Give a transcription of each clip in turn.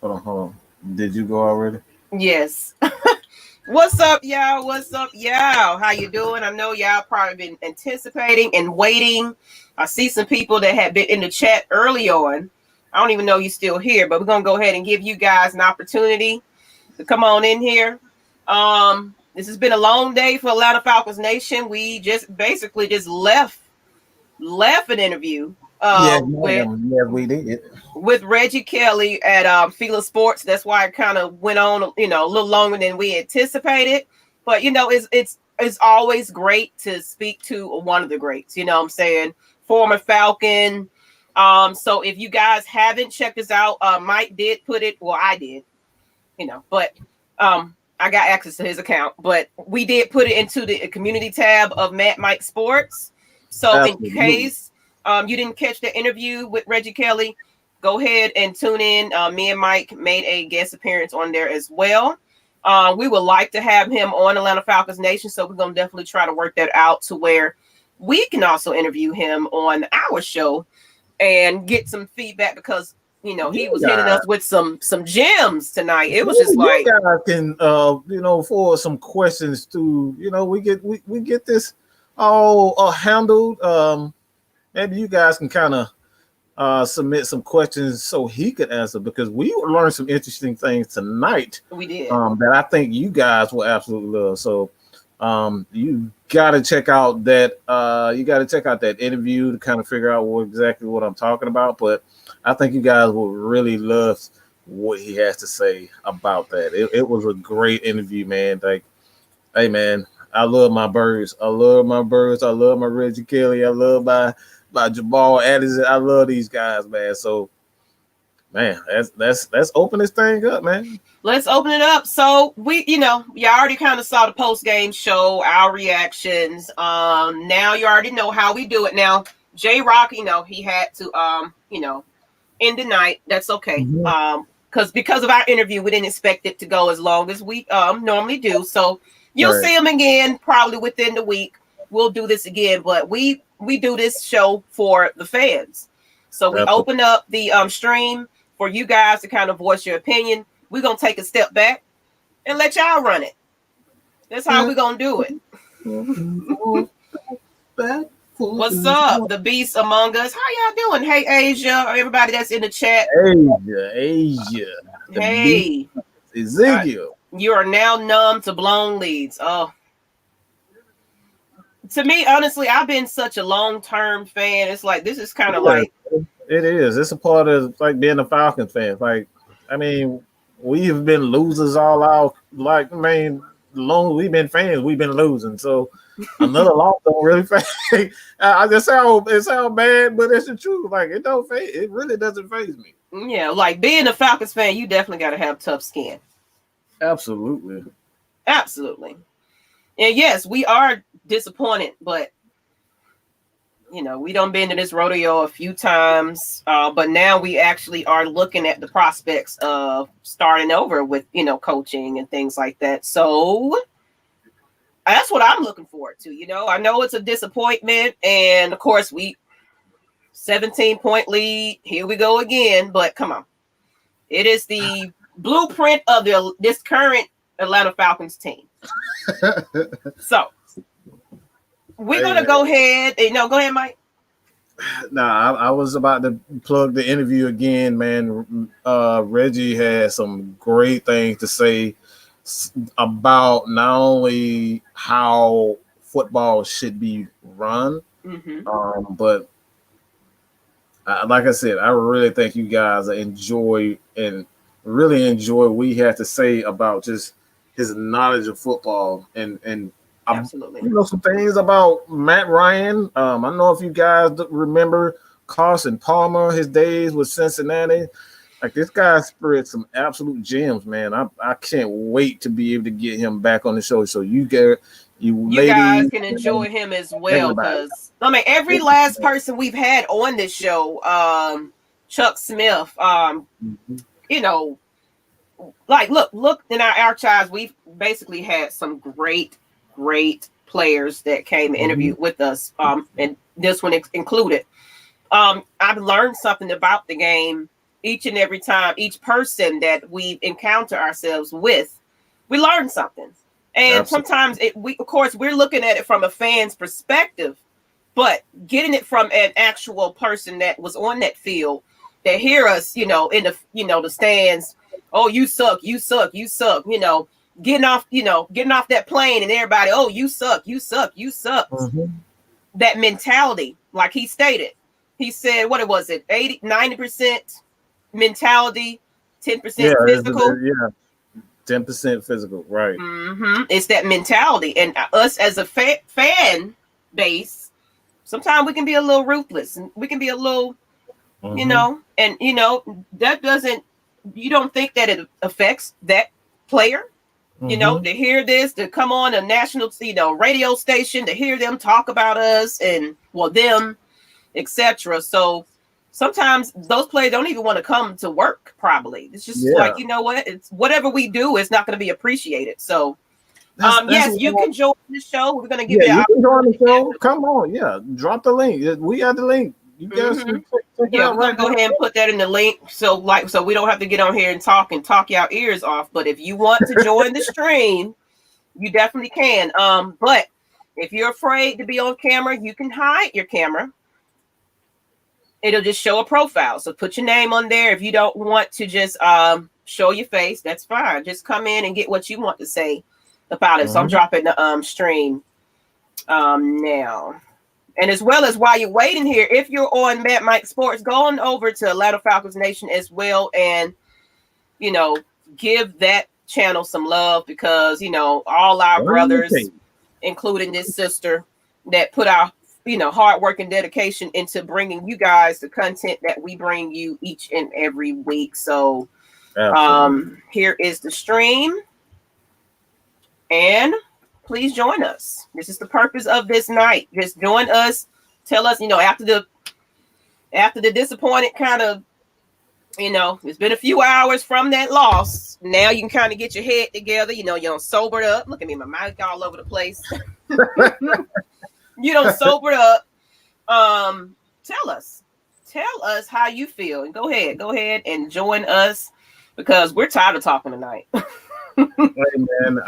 Hold on. Did you go already? Yes. What's up, y'all? What's up, y'all? How you doing? I know y'all probably been anticipating and waiting. I see some people that have been in the chat early on. I don't even know you're still here, but we're gonna go ahead and give you guys an opportunity to come on in here. This has been a long day for Atlanta Falcons Nation. We just basically just left an interview Yeah, with yeah, we did. Reggie Kelly at Fila Sports. That's why it kind of went on, a little longer than we anticipated. But it's always great to speak to one of the greats. You know what I'm saying? Former Falcon. So if you guys haven't checked us out, Mike did put it. Well, I did. But I got access to his account. But we did put it into the community tab of Mad Mike Sports. So Absolutely. in case you didn't catch the interview with Reggie Kelly, go ahead and tune in. Me and Mike made a guest appearance on there as well. We would like to have him on Atlanta Falcons Nation, so we're going to definitely try to work that out to where we can also interview him on our show and get some feedback because, he was hitting us with some gems tonight. It was just like... You guys can, for some questions too, we get this all handled. Maybe you guys can kind of submit some questions so he could answer because we learned some interesting things tonight. We did. That I think you guys will absolutely love. So you got to check out that. You got to check out that interview to kind of figure out exactly what I'm talking about. But I think you guys will really love what he has to say about that. It was a great interview, man. Like, hey, man, I love my birds. I love my Reggie Kelly. I love my Jamal Addison. I love these guys, man. So, man, let's open this thing up, man. Let's open it up. So you already kind of saw the post-game show, our reactions. Now you already know how we do it. Now, Jroc, he had to, end the night. That's okay. Mm-hmm. Because of our interview, we didn't expect it to go as long as we normally do. So you'll see him again probably within the week. We'll do this again, but we do this show for the fans. So we open up the stream for you guys to kind of voice your opinion. We're going to take a step back and let y'all run it. That's how we're going to do it. What's up, the beast among us? How y'all doing? Hey, Asia, everybody that's in the chat. Asia. Hey. Ezekiel. You are now numb to blown leads. Oh. To me, honestly, I've been such a long-term fan. It's like, this is kind of like... It is. It's a part of, like, being a Falcons fan. Like, I mean, we've been losers all out. Like, I mean, long we've been fans, we've been losing. So another loss don't really phase. I just it sound bad, but it's the truth. Like, it don't phase. It really doesn't phase me. Yeah, like being a Falcons fan, you definitely got to have tough skin. Absolutely. And yes, we are disappointed, but we done been to this rodeo a few times, but now we actually are looking at the prospects of starting over with, coaching and things like that. So that's what I'm looking forward to. I know it's a disappointment, and of course 17-point lead. Here we go again, but come on. It is the blueprint of this current Atlanta Falcons team. So we're going to go ahead. Go ahead, Mike. Nah, I was about to plug the interview again, man. Reggie had some great things to say about not only how football should be run, but like I said, I really think you guys enjoy what he had to say about just his knowledge of football and absolutely. Some things about Matt Ryan. I don't know if you guys remember Carson Palmer, his days with Cincinnati. Like, this guy spread some absolute gems, man. I can't wait to be able to get him back on the show. So you guys can enjoy him as well, because every last person we've had on this show, Chuck Smith, like look in our archives, we've basically had some great players that came and interviewed with us, and this one included. I've learned something about the game each and every time, each person that we encounter ourselves with, we learn something. And Absolutely. sometimes of course, we're looking at it from a fan's perspective, but getting it from an actual person that was on that field, that hear us, in the, the stands. Oh, you suck, you suck, you suck. Getting off that plane and everybody, oh, you suck, you suck, you suck. Mm-hmm. That mentality, like he stated, he said, what was it, 90% mentality, 10% physical. 10% physical, right? Mm-hmm. It's that mentality, and us as a fan base, sometimes we can be a little ruthless, and we can be a little, that doesn't. You don't think that it affects that player, to hear this, to come on a national, radio station, to hear them talk about us and them, etc. So sometimes those players don't even want to come to work. Probably it's just like, what? It's whatever we do is not going to be appreciated. So, yes, you can join the show. We're going to give you. You can join the show. Come on, drop the link. We got the link. You guys can check it out. We're going to go ahead and put that in the link. So we don't have to get on here and talk y'all ears off. But if you want to join the stream, you definitely can. But if you're afraid to be on camera, you can hide your camera. It'll just show a profile. So put your name on there. If you don't want to just show your face, that's fine. Just come in and get what you want to say about it. So I'm dropping the stream now. And as well as while you're waiting here, if you're on Mad Mike Sports, go on over to Atlanta Falcons Nation as well, and give that channel some love, because all our brothers, including this sister, that put our hard work and dedication into bringing you guys the content that we bring you each and every week. So here is the stream, and please join us. This is the purpose of this night. Just join us. Tell us, after the disappointed kind of, it's been a few hours from that loss. Now you can kind of get your head together. You're sobered up. Look at me, my mouth all over the place. Sobered up. Tell us how you feel, and go ahead and join us, because we're tired of talking tonight. Hey man,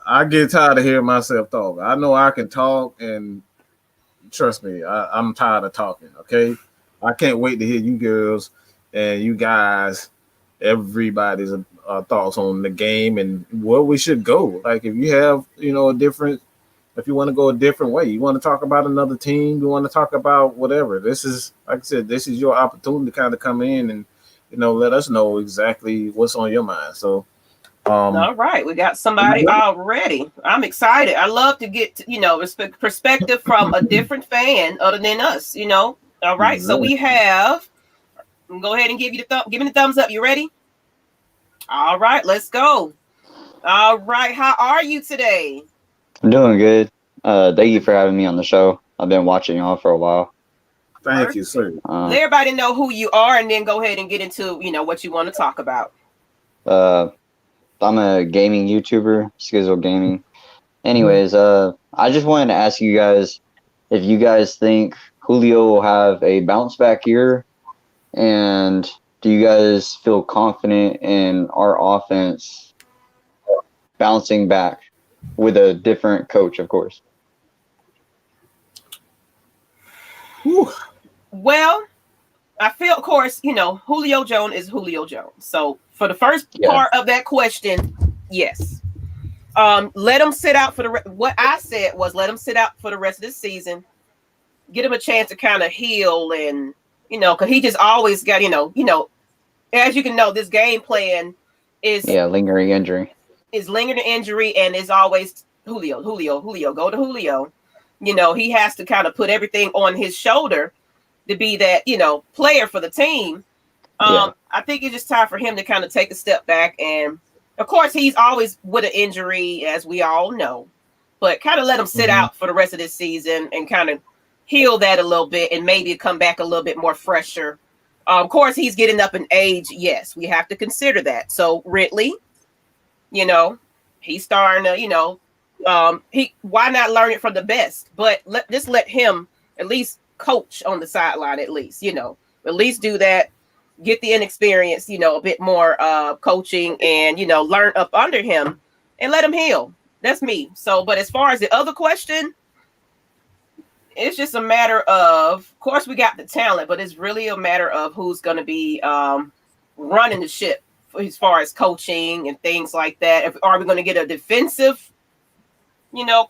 I get tired of hearing myself talk. I know I can talk, and trust me, I'm tired of talking. Okay, I can't wait to hear you girls and you guys, everybody's thoughts on the game and where we should go. Like, if you have, if you want to go a different way, you want to talk about another team, you want to talk about whatever. This is, like I said, this is your opportunity to kind of come in and, let us know exactly what's on your mind. So, all right, we got somebody already. I'm excited. I love to get perspective from a different fan other than us. All right, so we have. Go ahead and give me the thumbs up. You ready? All right, let's go. All right, how are you today? I'm doing good. Thank you for having me on the show. I've been watching y'all for a while. Thank you, sir. Let everybody know who you are, and then go ahead and get into what you want to talk about. I'm a gaming YouTuber, Skizzle Gaming. Anyways, I just wanted to ask you guys if you guys think Julio will have a bounce back year, and do you guys feel confident in our offense bouncing back with a different coach, of course? Whew. Well, I feel, of course, Julio Jones is Julio Jones. So for the first part of that question, yes. Let him sit out for what I said was let him sit out for the rest of the season. Get him a chance to kind of heal, and because he just always got, as you can know, this game plan is lingering injury. Is lingering injury, and is always Julio, go to Julio. He has to kind of put everything on his shoulder to be that, player for the team. I think it's just time for him to kind of take a step back. And of course, he's always with an injury, as we all know, but kind of let him sit out for the rest of this season and kind of heal that a little bit, and maybe come back a little bit more fresher. Of course, he's getting up in age. Yes, we have to consider that. So Ridley, he's starting to, why not learn it from the best? But let him at least coach on the sideline, at least, at least do that. get the inexperience, a bit more coaching and, learn up under him and let him heal. That's me. So, but as far as the other question, it's just a matter of course, we got the talent, but it's really a matter of who's going to be running the ship as far as coaching and things like that. Are we going to get a defensive,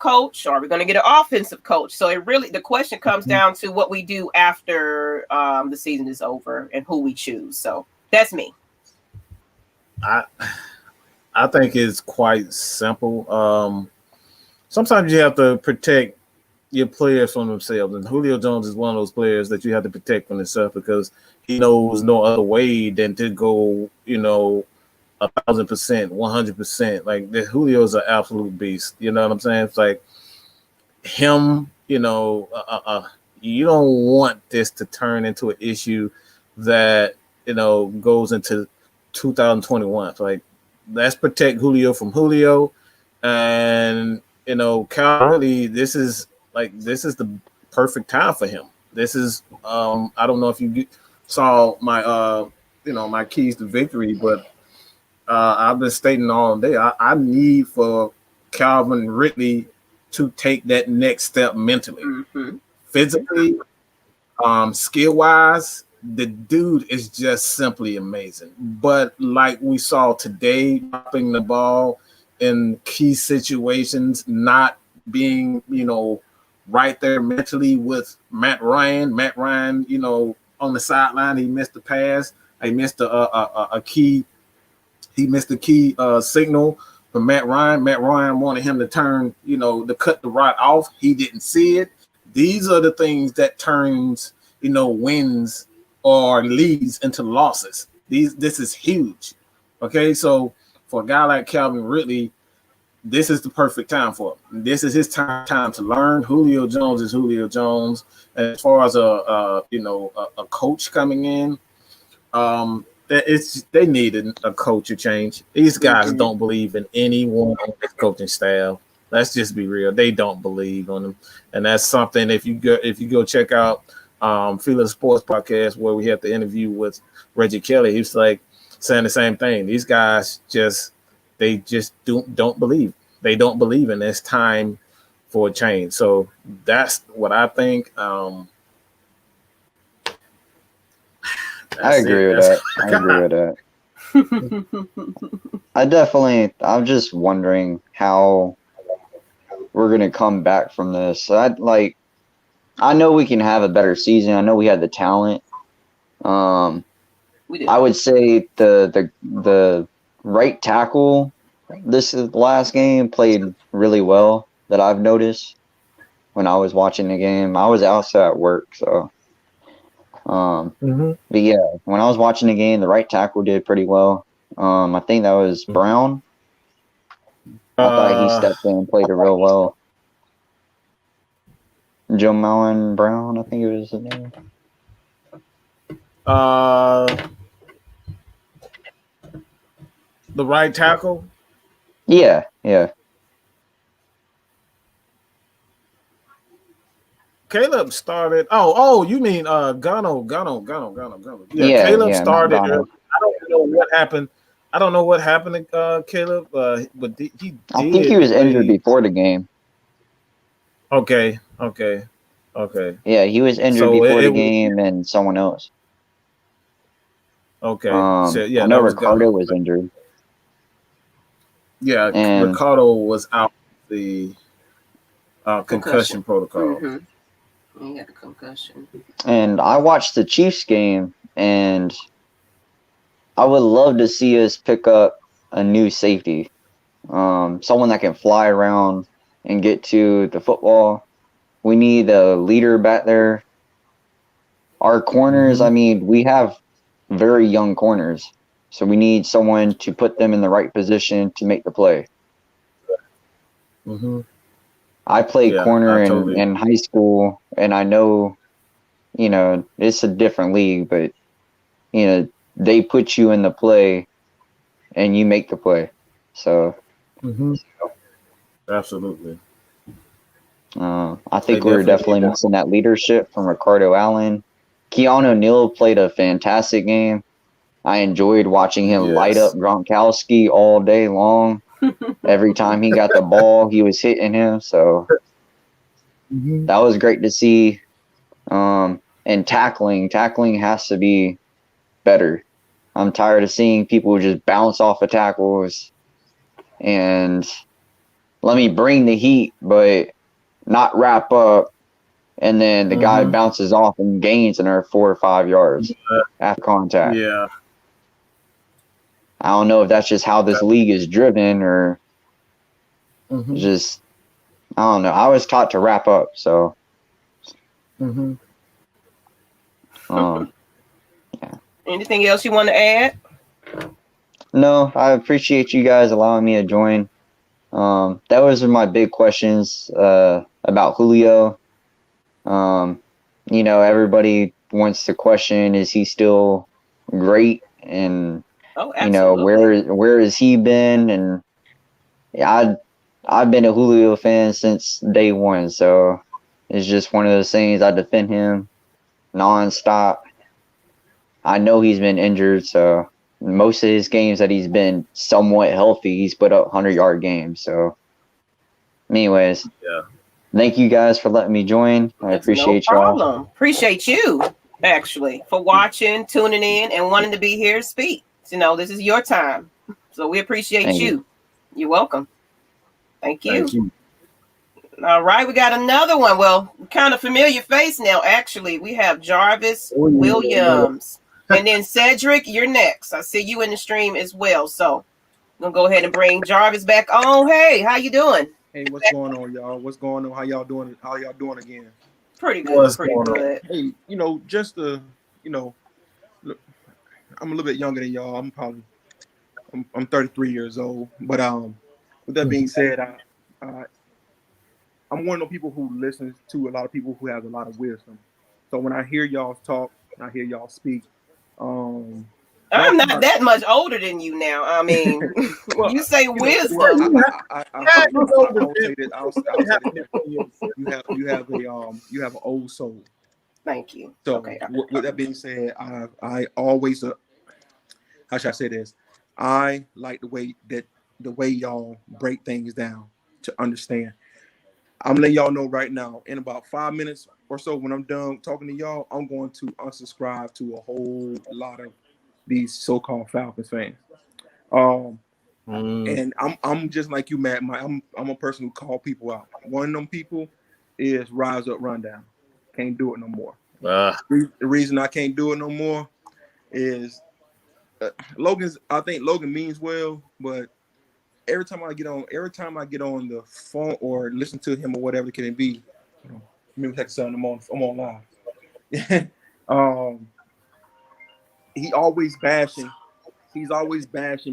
coach, or are we going to get an offensive coach? So the question comes down to what we do after the season is over and who we choose. So that's me. I think it's quite simple. Sometimes you have to protect your players from themselves, and Julio Jones is one of those players that you have to protect from himself because he knows no other way than to go, 1,000%, 100%. Like Julio is an absolute beast. You know what I'm saying? It's like him. You don't want this to turn into an issue that goes into 2021. So like, let's protect Julio from Julio, and Cal. Really, this is the perfect time for him. This is I don't know if you saw my my keys to victory, but I've been stating all day. I need for Calvin Ridley to take that next step mentally, physically, skill wise. The dude is just simply amazing. But like we saw today, dropping the ball in key situations, not being right there mentally with Matt Ryan. Matt Ryan, on the sideline, he missed the pass. He missed a key. He missed the key signal from Matt Ryan. Matt Ryan wanted him to turn, to cut the rod off. He didn't see it. These are the things that turns, wins or leads into losses. This is huge. Okay, so for a guy like Calvin Ridley, this is the perfect time for him. This is his time to learn. Julio Jones is Julio Jones. As far as a coach coming in, they needed a culture change. These guys don't believe in anyone on this coaching staff. Let's just be real. They don't believe on them, and that's something. If you go check out Feeling Sports Podcast where we had the interview with Reggie Kelly, he was like saying the same thing. These guys they just don't believe. They don't believe, and it's time for a change. So that's what I think. I agree with that. I'm just wondering how we're going to come back from this. I know we can have a better season. I know we had the talent. We did. I would say the right tackle this last game played really well that I've noticed when I was watching the game. I was outside at work, so but yeah, when I was watching the game, the right tackle did pretty well. I think that was Brown. I thought he stepped in and played it real well. Joe Malin Brown, I think it was his name. The right tackle? Yeah. Caleb started. Oh, you mean Gano. Yeah, Caleb started. I don't know what happened. I don't know what happened to Caleb, but he. I think he was injured before the game. Okay. Yeah, he was injured before the game, and someone else. Okay. I know Ricardo was injured. Yeah, and Ricardo was out the concussion protocol. He had a concussion. And I watched the Chiefs game, and I would love to see us pick up a new safety, someone that can fly around and get to the football. We need a leader back there. Our corners, I mean, we have very young corners, so we need someone to put them in the right position to make the play. I played corner in high school, and I know, it's a different league, but, they put you in the play and you make the play. So, absolutely. I think we're definitely missing that leadership from Ricardo Allen. Keanu Neal played a fantastic game. I enjoyed watching him light up Gronkowski all day long. Every time he got the ball, he was hitting him. So that was great to see. And tackling has to be better. I'm tired of seeing people just bounce off of tackles and let me bring the heat, but not wrap up. And then the guy bounces off and gains another 4 or 5 yards after contact. Yeah. I don't know if that's just how this league is driven or just, I don't know. I was taught to wrap up, so. Yeah. Anything else you want to add? No, I appreciate you guys allowing me to join. That was my big questions about Julio. Everybody wants to question, is he still great? And where has he been? And I've been a Julio fan since day one, so it's just one of those things. I defend him nonstop. I know he's been injured, so most of his games that he's been somewhat healthy, he's put up 100-yard games. So, anyways, thank you guys for letting me join. I appreciate y'all. Appreciate you, actually, for watching, tuning in, and wanting to be here to speak. This is your time. So we appreciate you. You're welcome. Thank you. All right, we got another one. Well, kind of familiar face now, actually. We have Jarvis Williams. And then Cedric, you're next. I see you in the stream as well. So I'm going to go ahead and bring Jarvis back on. Hey, how you doing? Hey, what's going on, y'all? What's going on? How y'all doing? How y'all doing again? Pretty good. Pretty good. Hey, just to, look, I'm a little bit younger than y'all. I'm 33 years old. But with that being said, I'm one of the people who listens to a lot of people who have a lot of wisdom. So when I hear y'all talk, I hear y'all speak. I'm not that much older than you now. I mean, well, you say wisdom. I'll say this. You have an old soul. Thank you. So okay. With that being said, I always how should I say this? I like the way y'all break things down to understand. I'm letting y'all know right now, in about 5 minutes or so, when I'm done talking to y'all, I'm going to unsubscribe to a whole lot of these so-called Falcons fans. And I'm just like you, Matt. I'm a person who call people out. One of them people is Rise Up Rundown. Can't do it no more. The reason I can't do it no more is I think Logan means well, but every time I get on the phone or listen to him or whatever it can be, maybe take something. I'm on live. He's always bashing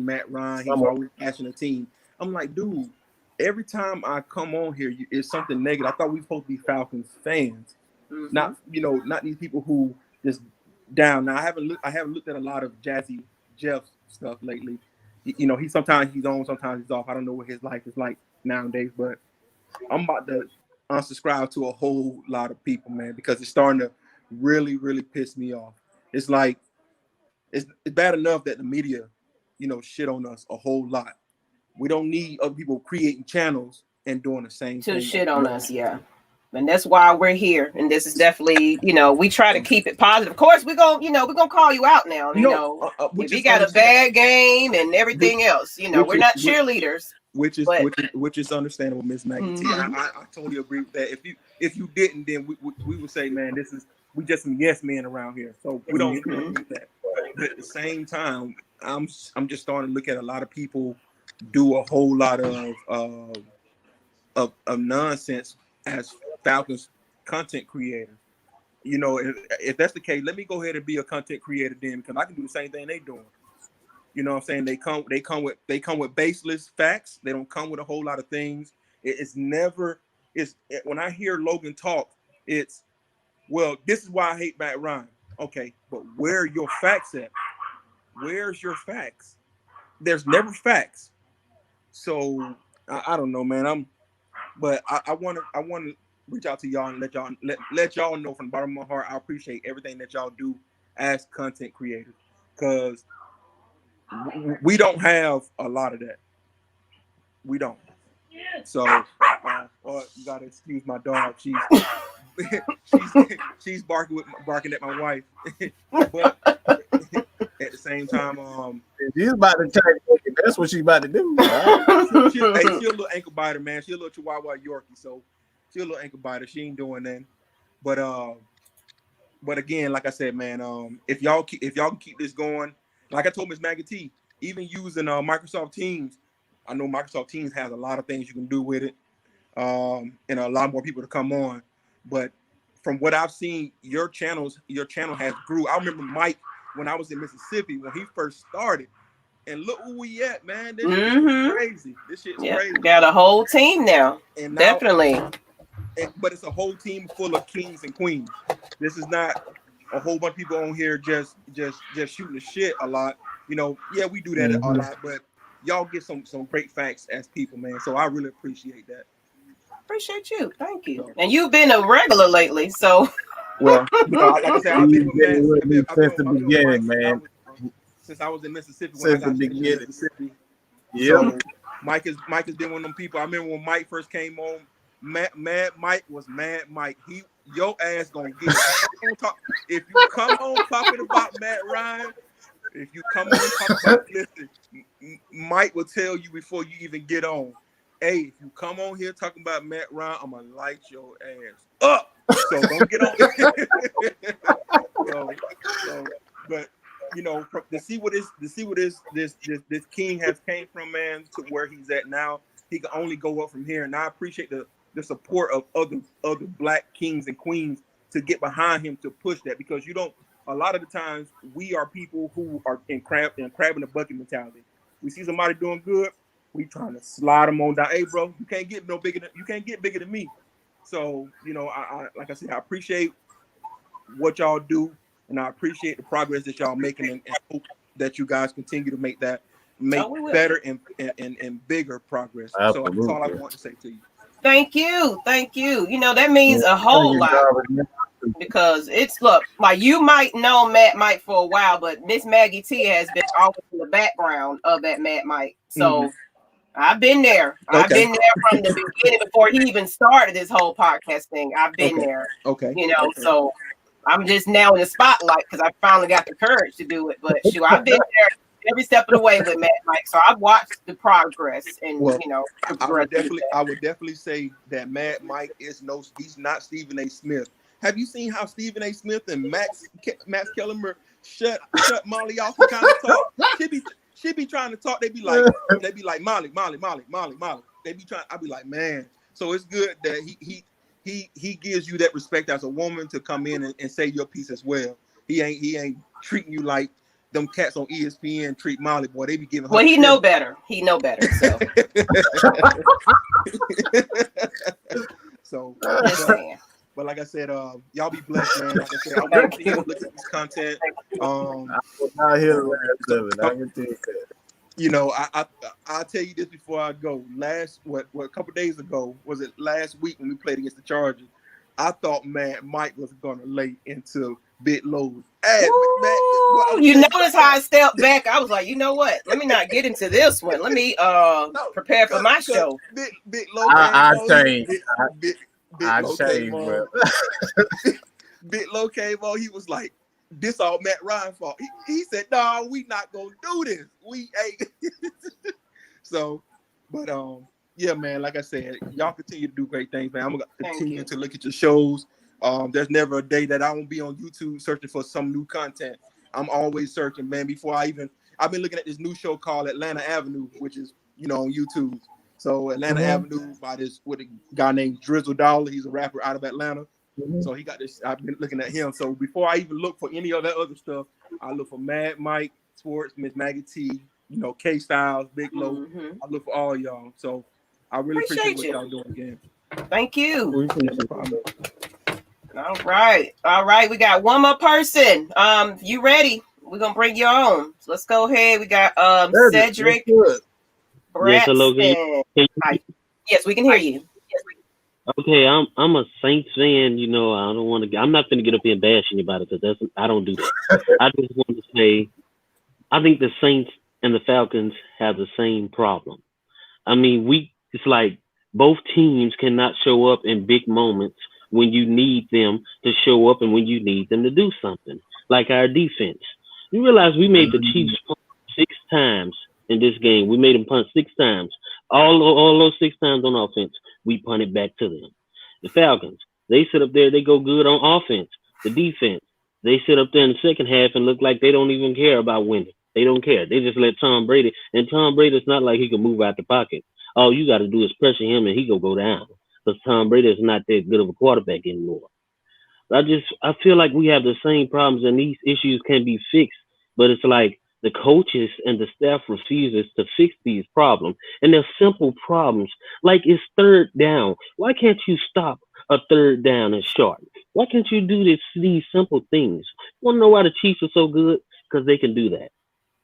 Matt Ryan. He's always bashing the team. I'm like, dude, every time I come on here, it's something negative. I thought we were supposed to be Falcons fans, not these people who just down. Now I haven't looked at a lot of Jazzy Jeff's stuff lately. He sometimes he's on, sometimes he's off. I don't know what his life is like nowadays, but I'm about to unsubscribe to a whole lot of people, man, because it's starting to really, really piss me off. It's like it's bad enough that the media, shit on us a whole lot. We don't need other people creating channels and doing the same thing. To shit on us, yeah. And that's why we're here. And this is definitely, we try to keep it positive. Of course, we're gonna call you out now. If you got a bad game and everything else, we're not cheerleaders. Which is understandable, Miss Maggie. I totally agree with that. If you didn't, then we would say, man, we just some yes men around here. So we don't do that. But at the same time, I'm just starting to look at a lot of people do a whole lot of nonsense as Falcons content creators. If that's the case, let me go ahead and be a content creator then, because I can do the same thing they doing. You know what I'm saying? They come with baseless facts. They don't come with a whole lot of things. When I hear Logan talk, it's, well, this is why I hate Matt Ryan. Okay, but where are your facts at? Where's your facts? There's never facts. So I don't know, man. I want to reach out to y'all and let y'all know from the bottom of my heart, I appreciate everything that y'all do as content creators. because we don't have a lot of that. We don't. So, you gotta excuse my dog. She's barking at my wife, but at the same time, she's about to take. That's what she's about to do. Right? She's a little ankle biter, man. She's a little Chihuahua Yorkie, so she's a little ankle biter. She ain't doing that. But again, like I said, man, if y'all can keep this going, like I told Miss Maggie T, even using Microsoft Teams, I know Microsoft Teams has a lot of things you can do with it, and a lot more people to come on. But from what I've seen, your channel has grew. I remember Mike when I was in Mississippi when he first started, and look where we at, man. This shit is crazy. This shit's crazy. Got a whole team now. And definitely. But it's a whole team full of kings and queens. This is not a whole bunch of people on here just shooting the shit a lot. You know, yeah, we do that a lot, but y'all get some great facts as people, man. So I really appreciate that. Appreciate you. Thank you. And you've been a regular lately, so. Well, like I said, I've been with Matt since the beginning, man. Since I was in Mississippi. Since the beginning. Yeah. So Mike has been one of them people. I remember when Mike first came on. Mad Mike was Mad Mike. Your ass gonna get it. If you come on talking about Matt Ryan, if you come on talking about, listen, Mike will tell you before you even get on. Hey, if you come on here talking about Matt Ryan, I'm gonna light your ass up. So don't get on. But you know, to see what this king has came from, man, to where he's at now, he can only go up from here. And I appreciate the support of other black kings and queens to get behind him to push that, because a lot of the times we are people who are in crab in the bucket mentality. We see somebody doing good, we trying to slide them on down. Hey, bro, you can't get bigger than me. So, you know, I like I said, I appreciate what y'all do, and I appreciate the progress that y'all making, and hope that you guys continue to make better and bigger progress. Absolutely. So that's all I want to say to you. Thank you. You know, that means a whole lot, because like you might know Matt Mike for a while, but Miss Maggie T has been always in the background of that Matt Mike. So I've been there. Okay. I've been there from the beginning before he even started this whole podcast thing. I've been there. Okay. You know, so I'm just now in the spotlight because I finally got the courage to do it. But shoot, I've been there every step of the way with Matt Mike. So I've watched the progress, and you know, I would definitely say that Matt Mike he's not Stephen A. Smith. Have you seen how Stephen A. Smith and Max Kellerman shut Molly off and kind of talk? She be trying to talk. They be like Molly. They be trying. I be like, man. So it's good that he gives you that respect as a woman to come in and say your piece as well. He ain't treating you like them cats on ESPN treat Molly. Boy, they be giving her. Well, he know better. So. So. But like I said, y'all be blessed, man. Like I said, I'm going to look at this content. I hear that. You know, I'll tell you this before I go. A couple days ago, was it last week when we played against the Chargers? I thought Mike was going to lay into Big Load. Hey, you notice how I stepped back? I was like, you know what? Let me not get into this one. Let me prepare for my show. Big Load. I changed. I changed, bro. Big Low came on. He was like, "This all Matt Ryan fault." He said, "No, we not gonna do this. We ain't." So, but yeah, man. Like I said, y'all continue to do great things, man. I'm gonna continue to look at your shows. There's never a day that I won't be on YouTube searching for some new content. I'm always searching, man. I've been looking at this new show called Atlanta Avenue, which is, you know, on YouTube. So Atlanta Avenue with a guy named Drizzle Dollar. He's a rapper out of Atlanta. So he got this. I've been looking at him. So before I even look for any of that other stuff, I look for Mad Mike Sports, Miss Maggie T, you know, K Styles, Big Low. I look for all y'all. So I really appreciate what y'all doing again. Thank you. All right. We got one more person. You ready? We're gonna bring you on. So let's go ahead. We got Cedric. Yes, hello. Yes, we can hear you. Okay, I'm a Saints fan. You know, I'm not going to get up here and bash anybody because I don't do that. I just want to say I think the Saints and the Falcons have the same problem. I mean, it's like both teams cannot show up in big moments when you need them to show up and when you need them to do something. Like our defense. You realize we made the Chiefs punt 6 times in this game. We made them punt 6 times. All those 6 times on offense, we punted back to them. The Falcons, they sit up there, they go good on offense. The defense, they sit up there in the second half and look like they don't even care about winning. They don't care. They just let Tom Brady, and Tom Brady's not like he can move out the pocket. All you got to do is pressure him and he gonna go down because Tom Brady is not that good of a quarterback anymore. I feel like we have the same problems and these issues can be fixed, but it's like the coaches and the staff refuses to fix these problems, and they're simple problems. Like it's third down. Why can't you stop a third down and short? Why can't you do these simple things? You want to know why the Chiefs are so good? Because they can do that.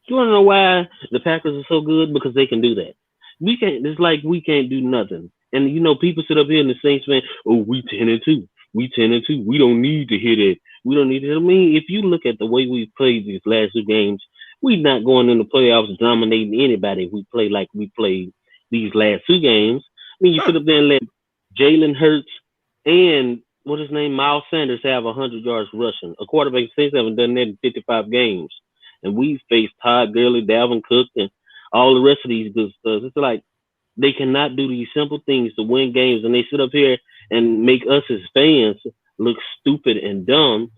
You want to know why the Packers are so good? Because they can do that. We can't. It's like we can't do nothing. And people sit up here in the Saints fan. Oh, we 10-2. We 10-2. We don't need to hear that. We don't need to. I mean, if you look at the way we played these last 2 games, we're not going in the playoffs dominating anybody. If we play like we played these last 2 games. I mean, you sit up there and let Jalen Hurts and what his name, Miles Sanders, have 100 yards rushing. A quarterback Saints haven't done that in 55 games. And we faced Todd Gurley, Dalvin Cook, and all the rest of these good stuff. It's like they cannot do these simple things to win games, and they sit up here and make us as fans look stupid and dumb.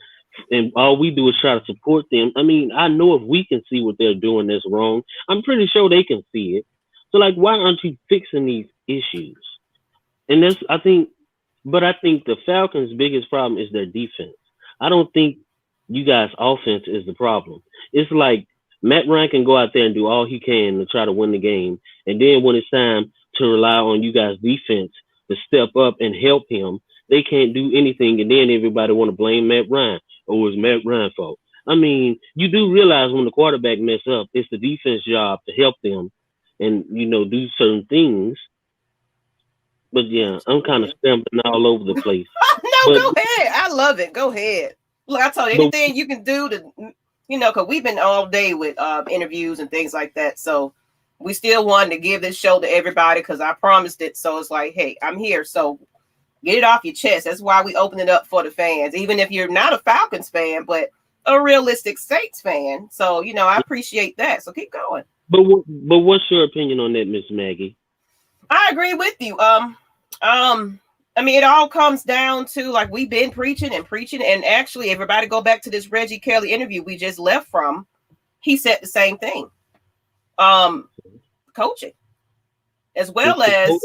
And all we do is try to support them. I mean, I know if we can see what they're doing that's wrong, I'm pretty sure they can see it. So, like, why aren't you fixing these issues? And I think the Falcons' biggest problem is their defense. I don't think you guys' offense is the problem. It's like Matt Ryan can go out there and do all he can to try to win the game. And then when it's time to rely on you guys' defense to step up and help him, they can't do anything. And then everybody want to blame Matt Ryan. Oh, it's Matt Ryan's fault. I mean, you do realize when the quarterback mess up, it's the defense job to help them and, do certain things. But, yeah, I'm kind of stumbling all over the place. Go ahead. I love it. Go ahead. Look, I told you, anything you can do to, because we've been all day with interviews and things like that. So we still wanted to give this show to everybody because I promised it. So it's like, hey, I'm here. So get it off your chest. That's why we open it up for the fans, even if you're not a Falcons fan, but a realistic Saints fan. So, I appreciate that. So keep going. But what's your opinion on that, Miss Maggie? I agree with you. I mean, it all comes down to, like, we've been preaching, and actually, everybody go back to this Reggie Kelly interview we just left from. He said the same thing. Coaching, as well as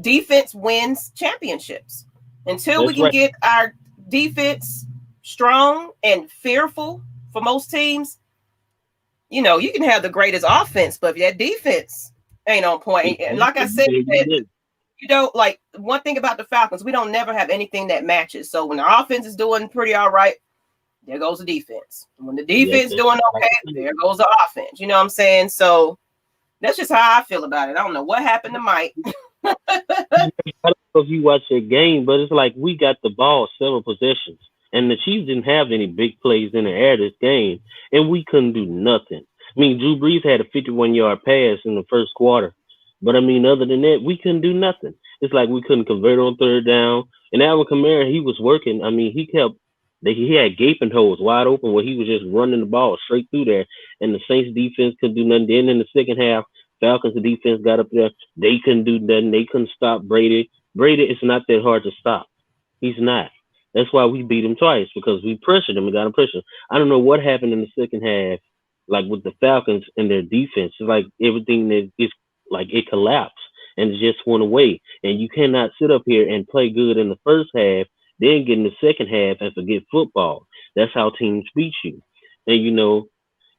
defense wins championships. Until we can get our defense strong and fearful for most teams, you can have the greatest offense, but if that defense ain't on point, and like I said, like one thing about the Falcons, we don't never have anything that matches. So when the offense is doing pretty all right, there goes the defense. When the defense doing okay, there goes the offense. You know what I'm saying? So that's just how I feel about it. I don't know what happened to Mike. I don't know if you watch that game, but it's like we got the ball 7 possessions, and the Chiefs didn't have any big plays in the air this game, and we couldn't do nothing. I mean, Drew Brees had a 51-yard pass in the first quarter. But, I mean, other than that, we couldn't do nothing. It's like we couldn't convert on third down. And Alvin Kamara, he was working. I mean, he had gaping holes wide open where he was just running the ball straight through there. And the Saints defense couldn't do nothing. Then in the second half, Falcons defense got up there. They couldn't do nothing. They couldn't stop Brady. Brady is not that hard to stop. He's not. That's why we beat him twice, because we pressured him and got him pressured. I don't know what happened in the second half, like with the Falcons and their defense. It's like everything that is like it collapsed and it just went away. And you cannot sit up here and play good in the first half, then get in the second half and forget football. That's how teams beat you. And,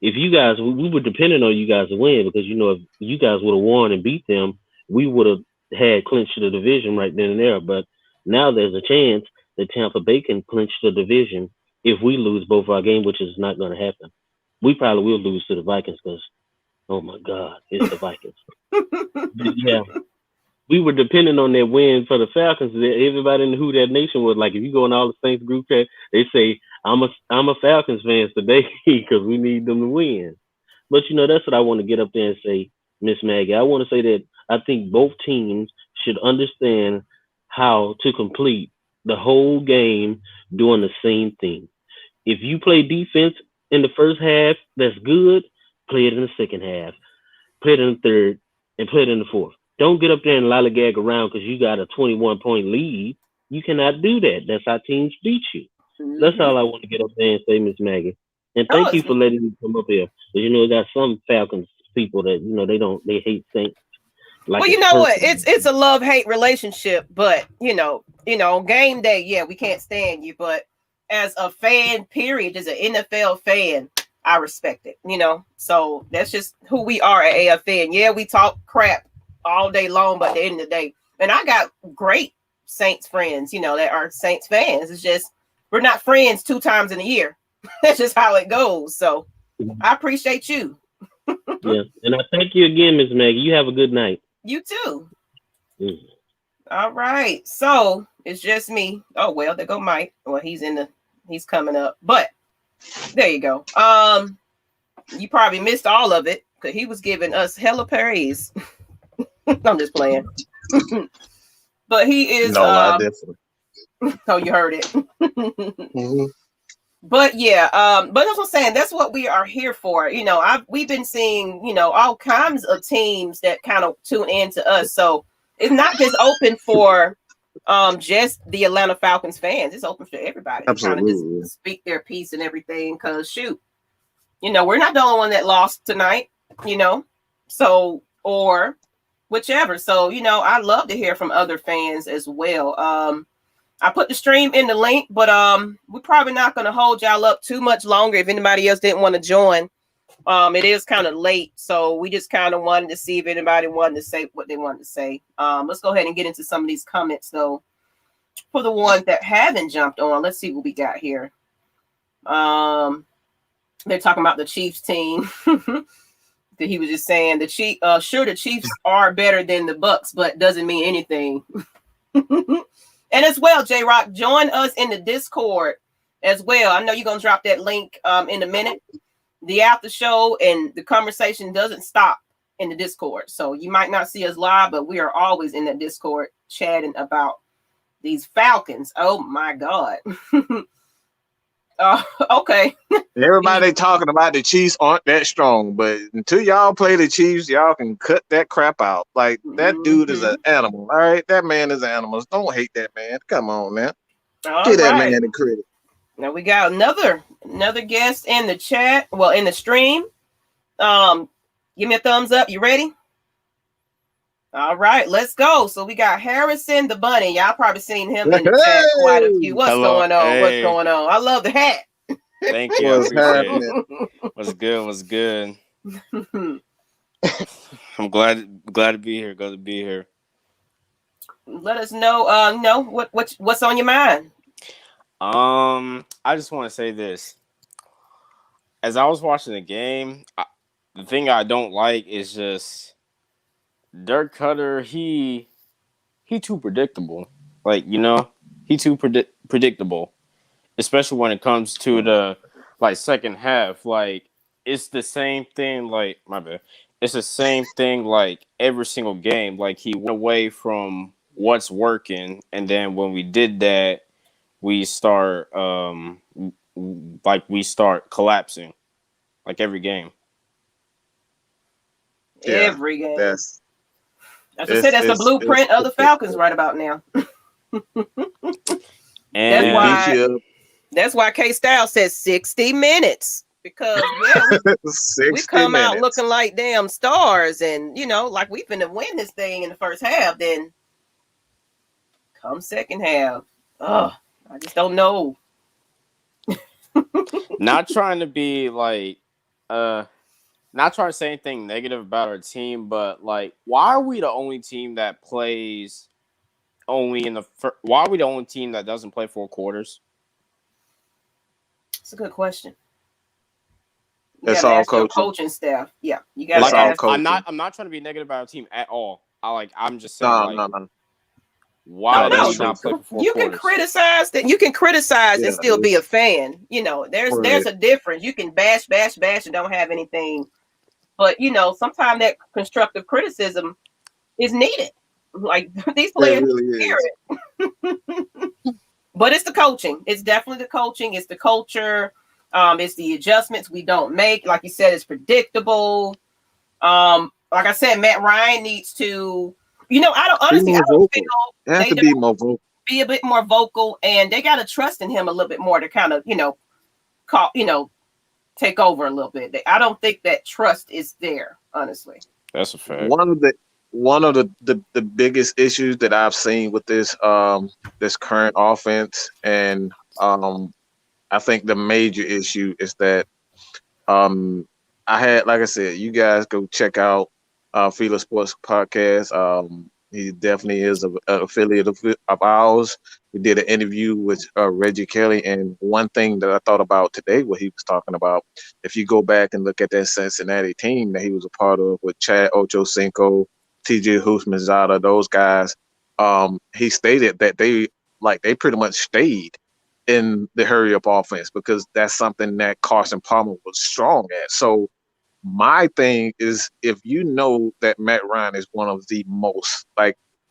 if you guys, we were depending on you guys to win, because, if you guys would have won and beat them, we would have had clinched the division right then and there. But now there's a chance that Tampa Bay can clinch the division if we lose both our games, which is not going to happen. We probably will lose to the Vikings because, oh my God, it's the Vikings. Yeah, we were depending on that win for the Falcons. Everybody in the Who That Nation was like, if you go in all the Saints group chat, they say, I'm a Falcons fan today because we need them to win. But that's what I want to get up there and say, Miss Maggie. I want to say that I think both teams should understand how to complete the whole game doing the same thing. If you play defense in the first half, that's good. Play it in the second half. Play it in the third, and play it in the fourth. Don't get up there and lollygag around because you got a 21-point lead. You cannot do that. That's how teams beat you. Mm-hmm. That's all I want to get up there and say, Miss Maggie. And thank you for letting me come up here. Because, got some Falcons people that, they hate Saints. Like well, you know what? It's a love-hate relationship, but, game day, yeah, we can't stand you. But as a fan, period, as an NFL fan, I respect it, So that's just who we are at AFN. Yeah, we talk crap all day long, but at the end of the day, and I got great Saints friends, that are Saints fans. It's just we're not friends 2 times in a year. That's just how it goes. So I appreciate you. Yeah, and I thank you again, Miss Maggie. You have a good night. You too. Mm. All right. So it's just me. Oh well, there go Mike. Well, he's coming up, but there you go. You probably missed all of it because he was giving us hella praise. I'm just playing. But he is. No, I definitely. Oh, you heard it. Mm-hmm. But yeah, but that's what I'm saying. That's what we are here for. We've been seeing, all kinds of teams that kind of tune in to us. So it's not just open for just the Atlanta Falcons fans. It's open for everybody. Absolutely. To kind of just speak their piece and everything. Because shoot, we're not the only one that lost tonight. So or whichever. So I love to hear from other fans as well. I put the stream in the link, but we're probably not going to hold y'all up too much longer. If anybody else didn't want to join, it is kind of late, so we just kind of wanted to see if anybody wanted to say what they wanted to say. Let's go ahead and get into some of these comments, though. For the ones that haven't jumped on, let's see what we got here. They're talking about the Chiefs team. That he was just saying the Chiefs are better than the Bucs, but doesn't mean anything. And as well, Jroc, join us in the Discord as well. I know you're going to drop that link in a minute. The after show and the conversation doesn't stop in the Discord. So you might not see us live, but we are always in the Discord chatting about these Falcons. Oh, my God. Okay. Everybody talking about the Chiefs aren't that strong, but until y'all play the Chiefs, y'all can cut that crap out. Like that dude is an animal. All right, that man is an animal. Don't hate that man. Come on, man. Give that man the credit. Now we got another guest in the chat. Well, in the stream. Give me a thumbs up. You ready? All right, let's go. So we got Harrison the Bunny. Y'all probably seen him in the chat quite a few. What's going on? Hey. What's going on? I love the hat. Thank you. What's good? What's good? I'm glad to be here. Glad to be here. Let us know. What's on your mind? I just want to say this. As I was watching the game, the thing I don't like is just Dirk Cutter. He too predictable. Like he too predictable. Especially when it comes to the second half, it's the same thing. My bad. It's the same thing every single game. He went away from what's working, and then when we did that, we start collapsing, every game. Yeah, every game. That's the blueprint of the Falcons right about now. And that's why K Styles says 60 minutes. Because we come out looking like damn stars, and we've been to win this thing in the first half. Then come second half, I just don't know. Not trying to be not trying to say anything negative about our team, but why are we the only team that plays only in the? Why are we the only team that doesn't play 4 quarters? It's a good question. That's all coaching staff. Yeah, you got ask. I'm not trying to be negative about our team at all. I'm just saying. No. Why do we not play for 4 quarters? You can criticize that. You can criticize and still be a fan. There's a difference. You can bash and don't have anything But sometimes that constructive criticism is needed. Like these players really hear it. But it's the coaching. It's definitely the coaching. It's the culture. It's the adjustments we don't make. Like you said, it's predictable. Like I said, Matt Ryan needs to, I don't feel it has to be more vocal. Be a bit more vocal, and they got to trust in him a little bit more to kind of, take over a little bit. I don't think that trust is there, honestly. That's a fact. One of the biggest issues that I've seen with this current offense, and I think the major issue is that like I said, you guys go check out Fila Sports Podcast. He definitely is an affiliate of ours. We did an interview with Reggie Kelly, and one thing that I thought about today, what he was talking about, if you go back and look at that Cincinnati team that he was a part of with Chad Ochocinco, TJ Houshmandzadeh, those guys, he stated that they pretty much stayed in the hurry up offense because that's something that Carson Palmer was strong at. So my thing is, if you know that Matt Ryan is one of the most,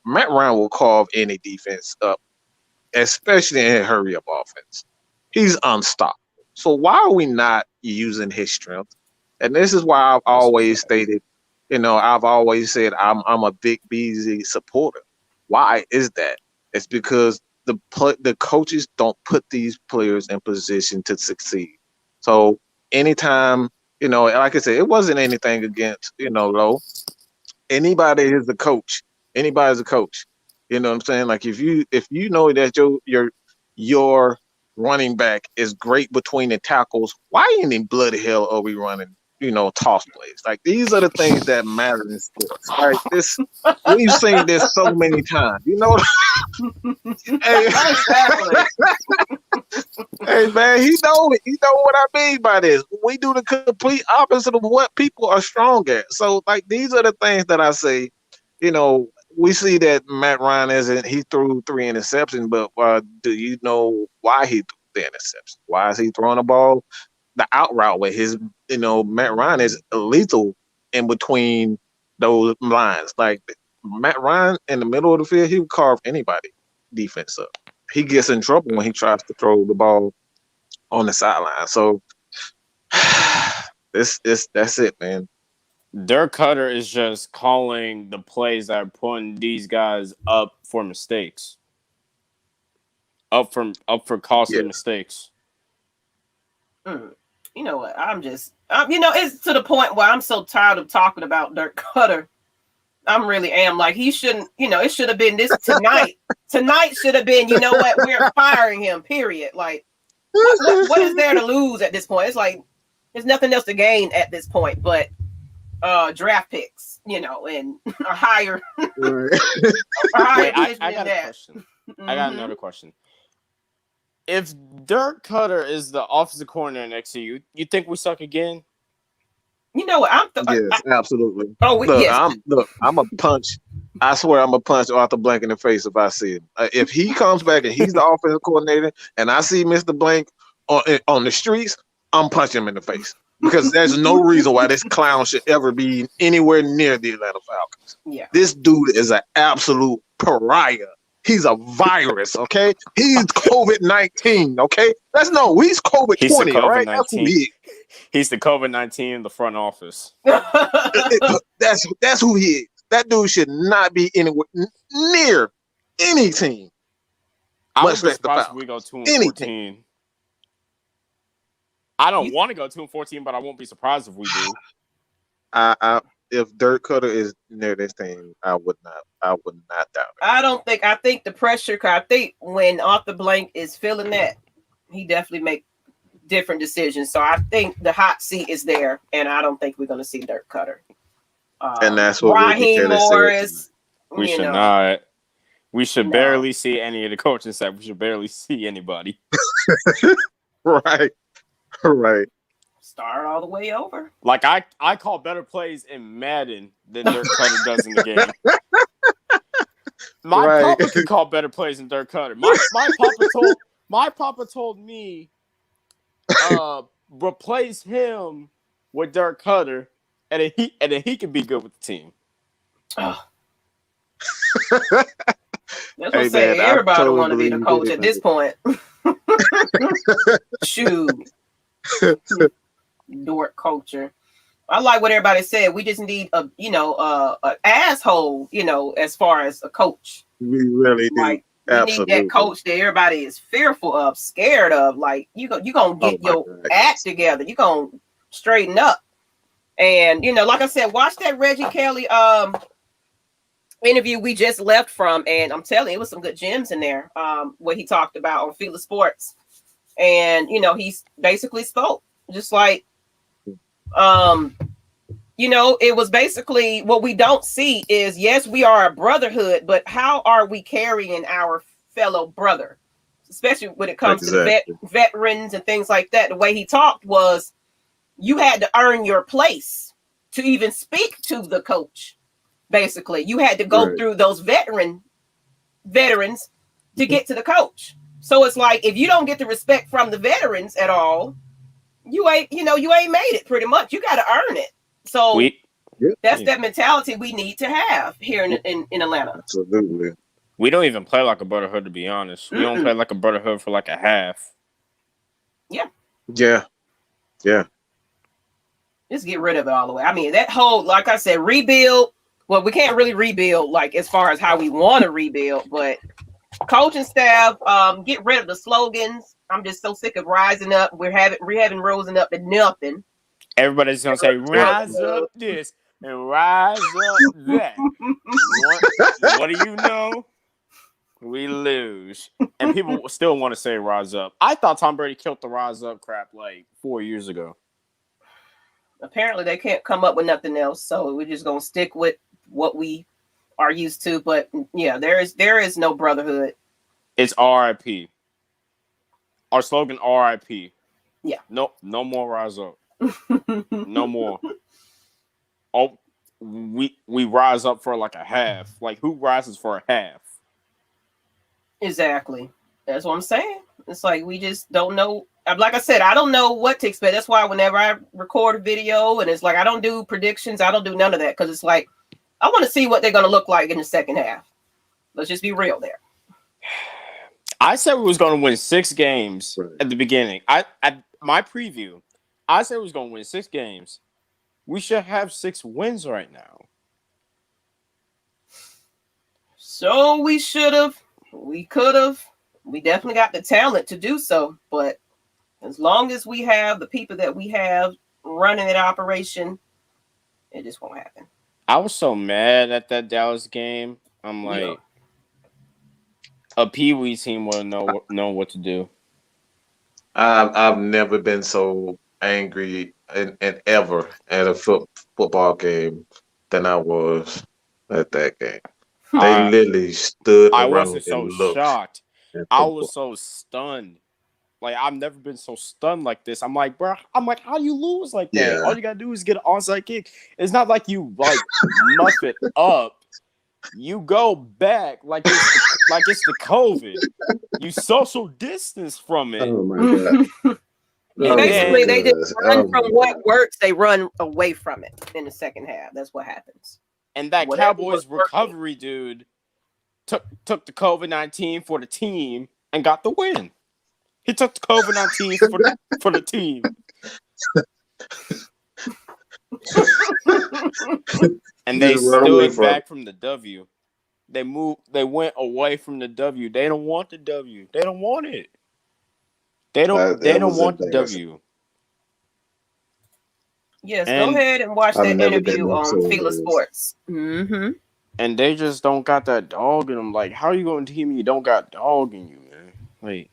Matt Ryan will carve any defense up, especially in a hurry up offense. He's unstoppable. So why are we not using his strength? And this is why I've always stated, I've always said I'm a Vic Beasley supporter. Why is that? It's because the coaches don't put these players in position to succeed. So anytime, like I said, it wasn't anything against, Lowe. Anybody is a coach. Anybody's a coach. You know what I'm saying? Like if you know that your running back is great between the tackles, why in bloody hell are we running, toss plays? Like these are the things that matter in sports. Like this, we've seen this so many times. Hey, hey man, he know it. He know what I mean by this. We do the complete opposite of what people are strong at. So these are the things that I say, we see that Matt Ryan he threw 3 interceptions, but do you know why he threw the interception? Why is he throwing the ball the out route where Matt Ryan is lethal in between those lines? Like Matt Ryan in the middle of the field, he would carve anybody defense up. He gets in trouble when he tries to throw the ball on the sideline. So that's it, man. Dirk Cutter is just calling the plays that are putting these guys up for mistakes. Up for costly mistakes. You know what? I'm just, it's to the point where I'm so tired of talking about Dirk Cutter. I'm really am. Like he shouldn't, it should have been this tonight. Tonight should have been, what? We're firing him, period. Like, what is there to lose at this point? It's like, there's nothing else to gain at this point, but draft picks, and a higher. Wait, I got a question. I got another question. If Dirk Cutter is the offensive coordinator next to you, you think we suck again? You know what? Yes, absolutely. Oh, yes. I'm a punch. I swear I'm a punch Arthur Blank in the face if I see him. If he comes back and he's the offensive coordinator and I see Mr. Blank on the streets, I'm punching him in the face. Because there's no reason why this clown should ever be anywhere near the Atlanta Falcons. Yeah. This dude is an absolute pariah. He's a virus, okay? He's COVID-19, okay? He's COVID-20, all right? That's who he is. He's the COVID-19 in the front office. That's who he is. That dude should not be anywhere near any team. I would be surprised if we go 2-14. I don't want to go 2-14, but I won't be surprised if we do. If Dirk Cutter is near this team, I would not doubt it. I think the pressure, cause I think when Arthur Blank is feeling that, he definitely make different decisions. So I think the hot seat is there, and I don't think we're going to see Dirk Cutter. And that's what Raheem Morris. We should not. We should barely see any of the coaching staff. We should barely see anybody. Right. Start all the way over. Like I call better plays in Madden than Dirk Cutter does in the game. My papa can call better plays than Dirk Cutter. My papa told me replace him with Dirk Cutter and then he can be good with the team. Oh. That's what I'm saying. Everybody totally want to be the coach at this point. Shoot. Dork culture. I like what everybody said. We just need a asshole, as far as a coach. We really do. Like, we need that coach that everybody is fearful of, scared of. Like, you gonna get your act together. You gonna straighten up. And like I said, watch that Reggie Kelly interview we just left from, and I'm telling you, it was some good gems in there. What he talked about on Field of Sports, and he's basically spoke just like, it was basically what we don't see is, yes, we are a brotherhood, but how are we carrying our fellow brother, especially when it comes to veterans and things like that. The way he talked was, you had to earn your place to even speak to the coach. Basically, you had to go through those veterans to get to the coach. So it's like, if you don't get the respect from the veterans at all, you ain't made it. Pretty much, you got to earn it. So that's that mentality we need to have here in Atlanta. Absolutely. We don't even play like a brotherhood, to be honest. We don't play like a brotherhood for like a half. Yeah. Just get rid of it all the way. I mean, that whole, like I said, rebuild. Well, we can't really rebuild like as far as how we want to rebuild, but coaching staff, get rid of the slogans. I'm just so sick of rising up. We're having risen up to nothing. Everybody's gonna say rise up this and rise up that. What do you know? We lose, and people still want to say rise up. I thought Tom Brady killed the rise up crap like 4 years ago. Apparently, they can't come up with nothing else, so we're just gonna stick with what we are used to. But yeah, there is no brotherhood. It's RIP. Our slogan RIP. Yeah. No more rise up. No more. Oh, we rise up for like a half. Like, who rises for a half? Exactly. That's what I'm saying. It's like we just don't know. Like I said, I don't know what to expect. That's why whenever I record a video, and it's like I don't do predictions, I don't do none of that, because it's like I want to see what they're going to look like in the second half. Let's just be real there. I said we was going to win 6 games at the beginning. My preview, I said we was going to win 6 games. We should have 6 wins right now. So we should have. We could have. We definitely got the talent to do so. But as long as we have the people that we have running that operation, it just won't happen. I was so mad at that Dallas game. I'm like, a Pee-wee team would know what to do. I've never been so angry and ever at a football game than I was at that game. They literally stood around. I wasn't so shocked. I was so stunned. Like, I've never been so stunned like this. I'm like, bro, how do you lose like that? Yeah. All you gotta do is get an onside kick. It's not like you like muff it up. You go back like it's the COVID. You social distance from it. Oh my god. Basically, they just run from what works. They run away from it in the second half. That's what happens. And that Cowboys recovery dude took the COVID-19 for the team and got the win. He took the COVID-19 for the team. And they stood back from the W. They went away from the W. They don't want the W. They don't want it. They don't want the W. Yes, go ahead and watch that interview on Field of Sports. Mm-hmm. And they just don't got that dog in them. Like, how are you going to tell me you don't got dog in you, man? Like,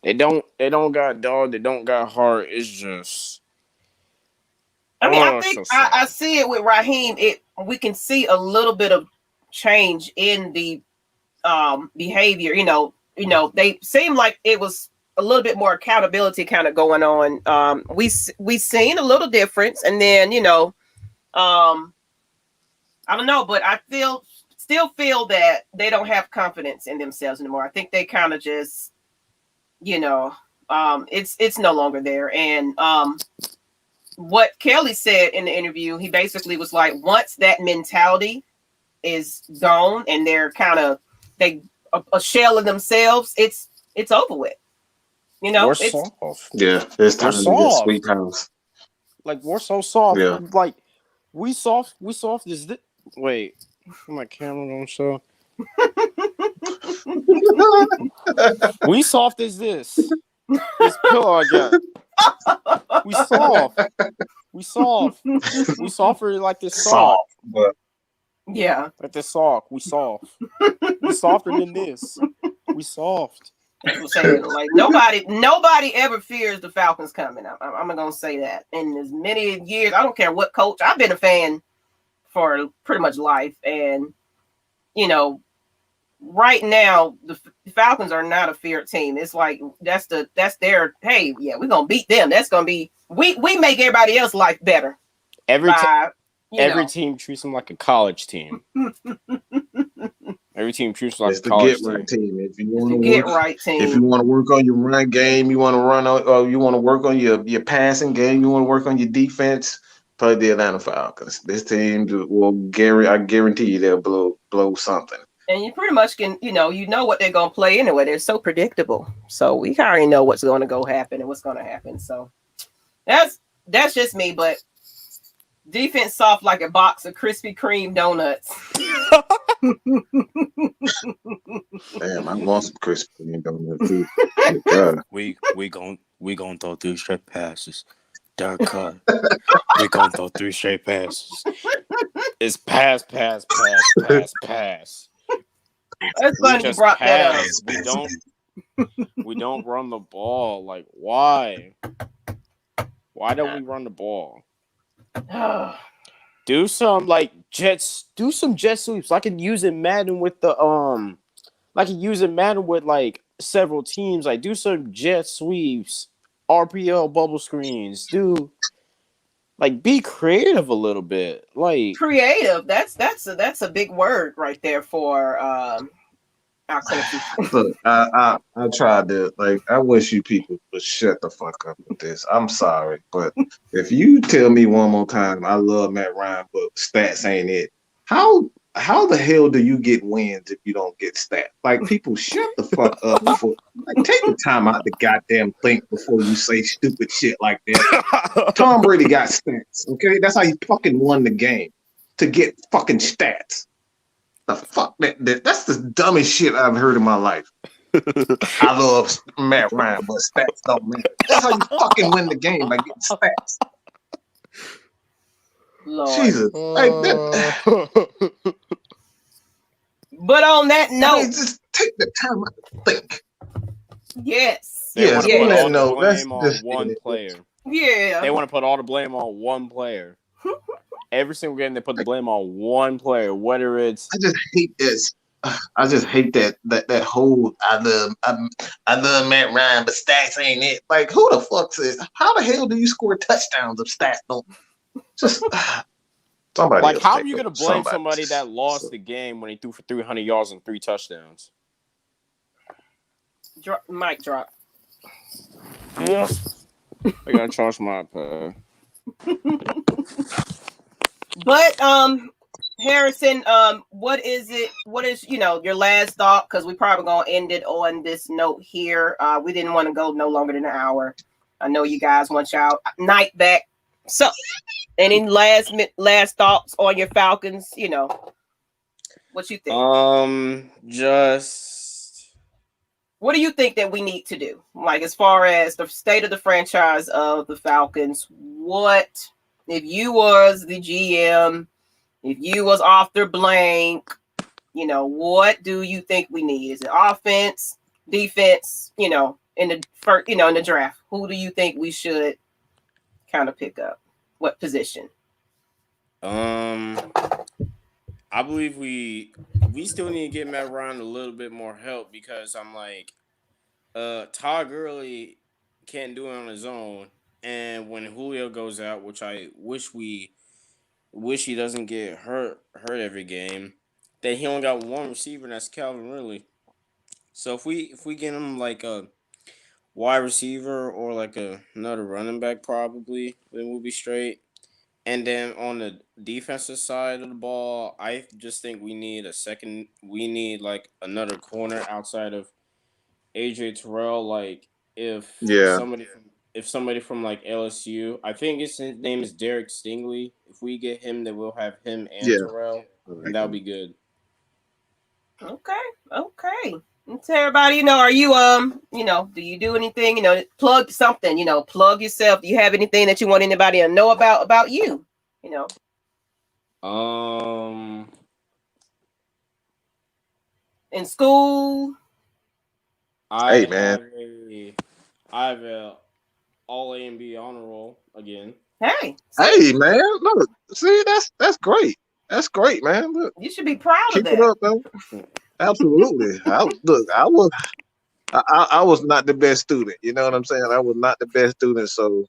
they don't got dog. They don't got heart. It's just. I mean, I think I see it with Raheem. We can see a little bit of change in the behavior. They seem like it was a little bit more accountability kind of going on. We seen a little difference, and then I don't know, but I still feel that they don't have confidence in themselves anymore. I think they kind of just, it's no longer there. And what Kelly said in the interview, he basically was like, once that mentality is gone and they're kind of a shell of themselves, it's over with. You know, We're it's soft. Yeah, it's We're time to get soft. sweet house. Like we're so soft. Yeah. Like we soft as this. Wait, my camera don't show. We soft as this. This pillow I got. We soft. We soft. We softer like this sock. But yeah. Like this sock. We soft. We softer than this. We soft. Saying, like nobody ever fears the Falcons coming. I'm gonna say that. In as many years, I don't care what coach. I've been a fan for pretty much life, and you know, right now the Falcons are not a feared team. It's like that's their hey, yeah, we're gonna beat them. That's gonna be we make everybody else life better. Every team treats them like a college team. Every team treats like it's a the college get right team. team. If you want to get right team, if you want to work on your run game, you want to run on, or you want to work on your passing game, you want to work on your defense, play the Atlanta Falcons. This team I guarantee you they'll blow something. and you pretty much can, you know what they're gonna play anyway. They're so predictable, so we already know what's going to go happen and what's going to happen. So that's just me, but defense soft like a box of Krispy Kreme donuts. Damn, I want some Krispy Kreme donuts too. Yeah. We gon' throw 3 straight passes. Dark cut. We gon' throw 3 straight passes. It's pass. That's funny you brought that up. We don't run the ball. Like why? Why don't we run the ball? Do some jet sweeps. I can use it Madden with like several teams. Like do some jet sweeps, RPL bubble screens. Be creative a little bit. Like creative. That's a big word right there for our coaches. Look, I tried to I wish you people would shut the fuck up with this. I'm sorry, but if you tell me one more time I love Matt Ryan, but stats ain't it, how the hell do you get wins if you don't get stats? Like people shut the fuck up before take the time out to goddamn think before you say stupid shit like that. Tom Brady got stats, okay? That's how he fucking won the game. To get fucking stats. The fuck that's the dumbest shit I've heard in my life. I love Matt Ryan, but stats don't matter. That's how you fucking win the game by getting stats. Lord. Jesus. But on that note, just take the time out to think. Yes. They want to put all the blame on just one player. Yeah. They want to put all the blame on one player. Every single game, they put the blame on one player, whether it's. I just hate this. I just hate that whole I love Matt Ryan, but stats ain't it. Like who the fuck says? How the hell do you score touchdowns if stats don't? Just somebody. Like how are you gonna blame somebody that lost the game when he threw for 300 yards and 3 touchdowns? Mic drop. Yes. I gotta charge my iPad. But Harrison, what is your last thought? Because we probably gonna end it on this note here. We didn't want to go no longer than an hour. I know you guys want y'all night back. So any last thoughts on your Falcons? What you think? What do you think that we need to do? Like as far as the state of the franchise of the Falcons, what if you was the GM, if you was Arthur Blank, what do you think we need? Is it offense, defense, in the first, in the draft? Who do you think we should kind of pick up? What position? I believe we still need to get Matt Ryan a little bit more help because I'm like, Todd Gurley can't do it on his own. And when Julio goes out, which I wish he doesn't get hurt every game, then he only got one receiver, and that's Calvin Ridley. So if we get him like a wide receiver or like another running back probably. Then we'll be straight. And then on the defensive side of the ball, I just think we need a second. We need like another corner outside of AJ Terrell. Like Yeah, if somebody from like LSU, I think his name is Derek Stingley. If we get him, then we'll have him and yeah. Terrell, I and like that'll him. be good. Okay. And to everybody, are you do you do anything, plug something, plug yourself. Do you have anything that you want anybody to know about you? Um, In school. I Hey, man. have a all A and B honor roll again. Hey, Hey, man. Look, see, that's great. That's great, man. Look, you should be proud of keep it that. up, man. Absolutely. I was not the best student. You know what I'm saying? I was not the best student. So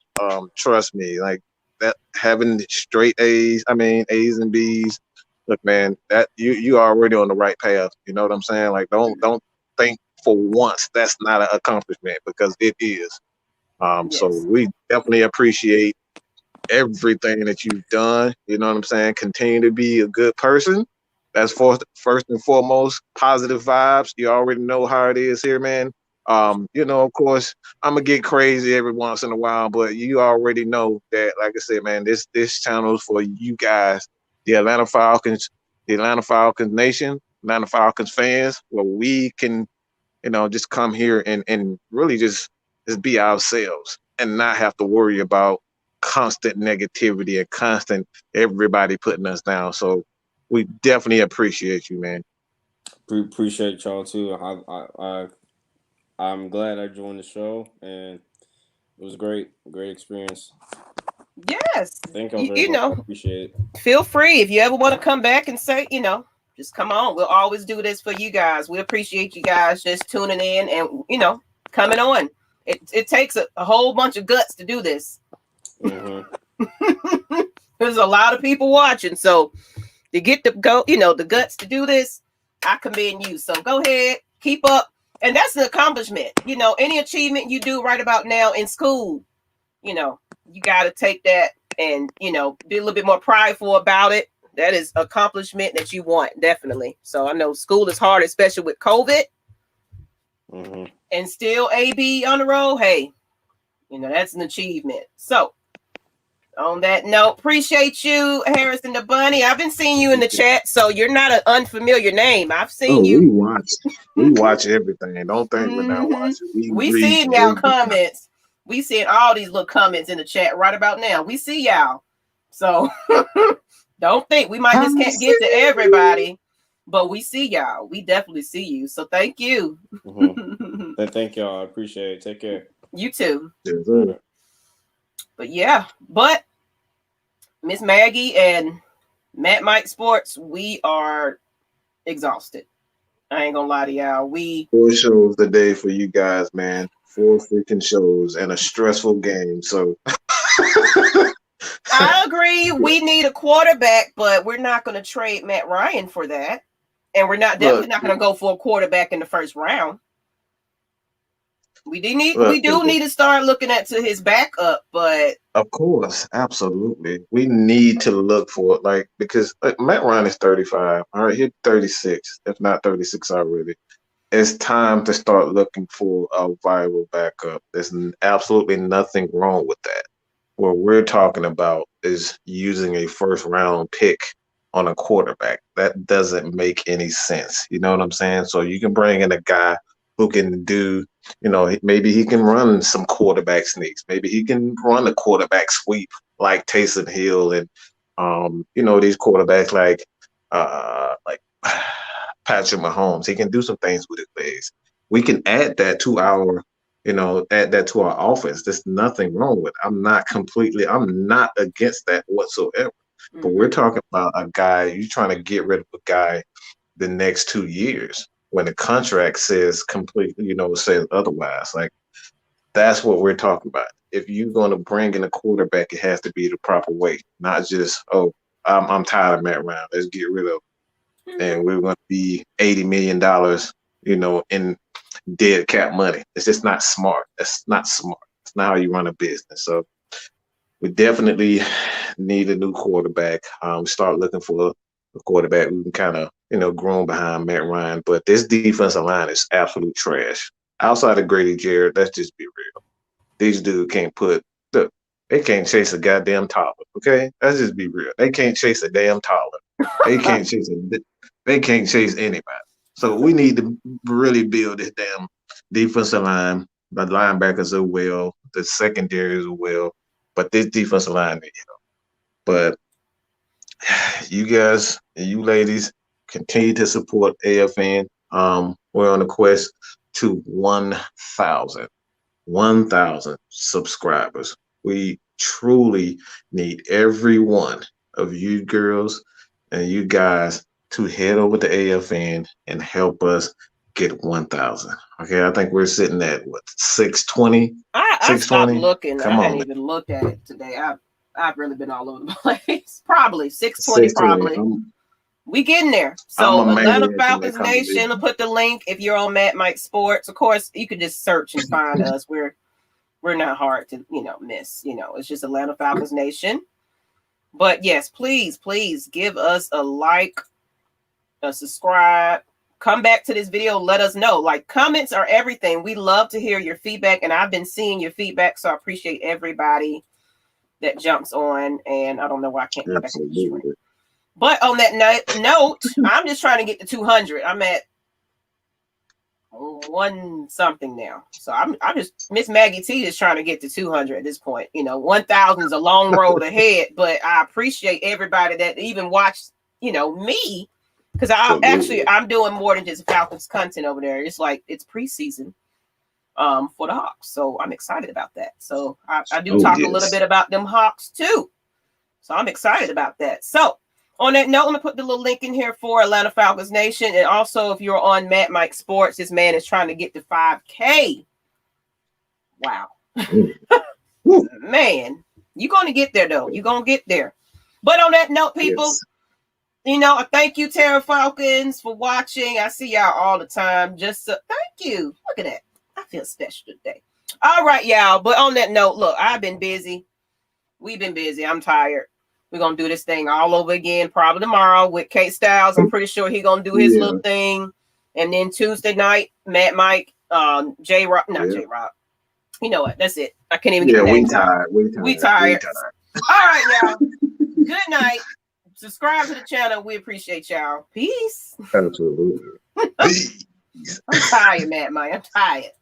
trust me, like that having straight A's, I mean A's and B's. Look, man, that you already on the right path. You know what I'm saying? Like don't think for once that's not an accomplishment because it is. So Yes. we definitely appreciate everything that you've done. You know what I'm saying? Continue to be a good person. That's first and foremost, positive vibes. You already know how it is here, man. Of course, I'm gonna get crazy every once in a while, but you already know that, like I said, man, this channel is for you guys, the Atlanta Falcons, the Atlanta Falcons nation, Atlanta Falcons fans, where we can, just come here and really just be ourselves and not have to worry about constant negativity and constant everybody putting us down. So we definitely appreciate you, man. Appreciate y'all too. I'm glad I joined the show, and it was great experience. Yes. Thank y'all very much. I appreciate it. Feel free if you ever want to come back and say, just come on. We'll always do this for you guys. We appreciate you guys just tuning in and coming on. It takes a whole bunch of guts to do this. Mm-hmm. There's a lot of people watching, so to get the guts to do this, I commend you. So go ahead, keep up, and that's the accomplishment. Any achievement you do right about now in school, you got to take that and be a little bit more prideful about it. That is accomplishment that you want, definitely. So I know school is hard, especially with COVID. Mm-hmm. And still AB on the road. Hey, that's an achievement. So on that note, appreciate you, Harrison the Bunny. I've been seeing you in the chat, so you're not an unfamiliar name. I've seen you. We watch everything. Don't think we're not watching. We seeing y'all comments. We seeing all these little comments in the chat right about now. We see y'all. So don't think we might just can't get to everybody, but we see y'all. We definitely see you. So thank you. Mm-hmm. Thank y'all. I appreciate it. Take care. You too. Yes, But Miss Maggie and Matt Mike Sports, we are exhausted. I ain't gonna lie to y'all. 4 shows a day for you guys, man. 4 freaking shows and a stressful game. So I agree. We need a quarterback, but we're not going to trade Matt Ryan for that, and we're definitely not going to go for a quarterback in the first round. We do need to start looking to his backup, but of course, absolutely, we need to look for it, because Matt Ryan is 35. All right, he's 36, if not 36 already. It's time to start looking for a viable backup. There's absolutely nothing wrong with that. What we're talking about is using a first round pick on a quarterback. That doesn't make any sense. You know what I'm saying? So you can bring in a guy who can do, maybe he can run some quarterback sneaks. Maybe he can run a quarterback sweep like Taysom Hill and, these quarterbacks like Patrick Mahomes. He can do some things with his legs. We can add that to our offense. There's nothing wrong with it. I'm not against that whatsoever. Mm-hmm. But we're talking about a guy, you're trying to get rid of a guy the next 2 years when the contract says completely, says otherwise. Like, that's what we're talking about. If you're going to bring in a quarterback, it has to be the proper way, not just, I'm tired of Matt Ryan. Let's get rid of him. And we're going to be $80 million, dead cap money. It's just not smart. That's not smart. It's not how you run a business. So we definitely need a new quarterback. Start looking for a quarterback we can kind of, groom behind Matt Ryan. But this defensive line is absolute trash. Outside of Grady Jarrett, let's just be real. These dudes can't they can't chase a goddamn toddler. Okay, let's just be real. They can't chase a damn toddler. They can't chase anybody. So we need to really build this damn defensive line. The linebackers are well, the secondary is well, but this defensive line needs help. But you guys and you ladies continue to support AFN. We're on a quest to 1,000 subscribers. We truly need every one of you girls and you guys to head over to AFN and help us get 1,000. Okay, I think we're sitting at 620. I stopped looking. I hadn't even looked at it today. I've really been all over the place. Probably 620. Probably. We getting there. So Atlanta Falcons Nation will put the link if you're on Matt Mike Sports. Of course, you can just search and find us. We're not hard to miss. It's just Atlanta Falcons Nation. But yes, please give us a like, a subscribe. Come back to this video. Let us know. Like, comments are everything. We love to hear your feedback, and I've been seeing your feedback, so I appreciate everybody that jumps on. And I don't know why I can't go back to the screen. But on that note, I'm just trying to get to 200. I'm at 1 something now. So I'm just Miss Maggie T is trying to get to 200 at this point. 1,000 is a long road ahead, but I appreciate everybody that even watched, me, because I'm doing more than just Falcons content over there. It's like it's preseason for the Hawks, so I'm excited about that. So I do talk a little bit about them Hawks too. So I'm excited about that. So on that note, I'm going to put the little link in here for Atlanta Falcons Nation. And also, if you're on Matt Mike Sports, this man is trying to get to 5K. Wow. Man, you're going to get there, though. You're going to get there. But on that note, people, I thank you, Terra Falcons, for watching. I see y'all all the time. Thank you. Look at that. I feel special today. All right, y'all. But on that note, look, I've been busy. We've been busy. I'm tired. We're going to do this thing all over again, probably tomorrow with Kate Styles. I'm pretty sure he's going to do his little thing. And then Tuesday night, Matt Mike, Jroc, Jroc. You know what? That's it. I can't even get the name. We tired. All right, y'all. Good night. Subscribe to the channel. We appreciate y'all. Peace. Absolutely. I'm tired, Matt Mike. I'm tired.